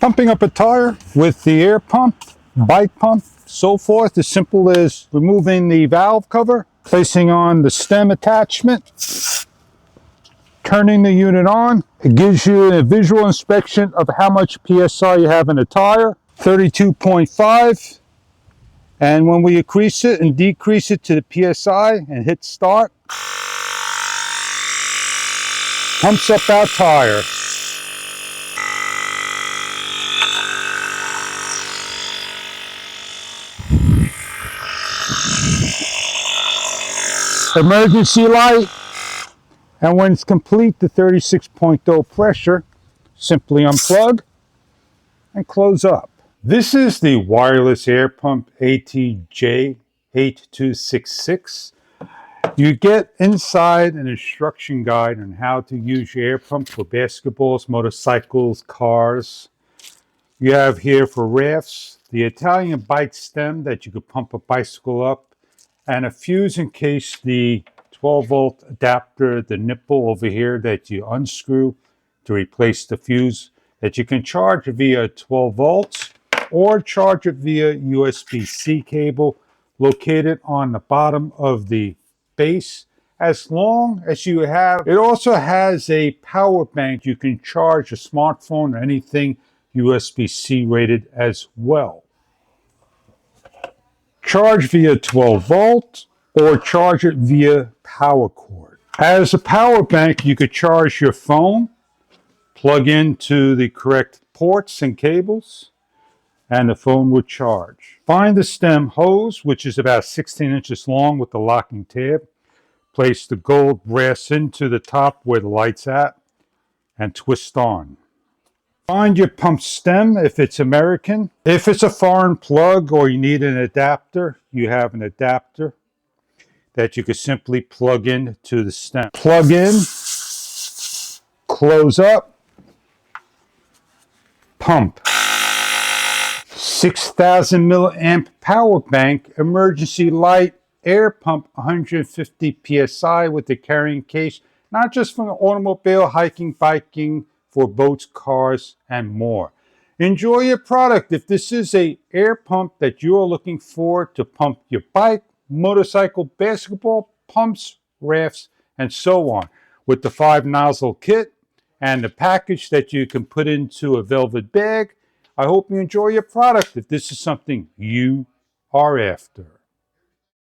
Pumping up a tire with the air pump, bike pump, so forth, as simple as removing the valve cover, placing on the stem attachment, turning the unit on. It gives you a visual inspection of how much PSI you have in the tire, 32.5. And when we increase it and decrease it to the PSI and hit start, pumps up our tire. Emergency light, and when it's complete to 36.0 pressure, simply unplug and close up. This is the wireless air pump ATJ8266. You get inside an instruction guide on how to use your air pump for basketballs, motorcycles, cars. You have here for rafts, the Italian bike stem that you could pump a bicycle up, and a fuse in case the 12-volt adapter, the nipple over here that you unscrew to replace the fuse, that you can charge via 12 volts or charge it via USB-C cable located on the bottom of the base. As long as you have, it also has a power bank. You can charge a smartphone or anything USB-C rated as well. Charge via 12 volt or charge it via power cord. As a power bank, you could charge your phone, plug into the correct ports and cables, and the phone would charge. Find the stem hose, which is about 16 inches long with the locking tab. Place the gold brass into the top where the light's at and twist on. Find your pump stem if it's American. If it's a foreign plug or you need an adapter, you have an adapter that you can simply plug in to the stem. Plug in, close up, pump. 6,000 milliamp power bank, emergency light, air pump, 150 PSI with the carrying case, not just for the automobile, hiking, biking, for boats, cars, and more. Enjoy your product. If this is an air pump that you are looking for to pump your bike, motorcycle, basketball, pumps, rafts, and so on, with the 5-nozzle kit and the package that you can put into a velvet bag, I hope you enjoy your product if this is something you are after.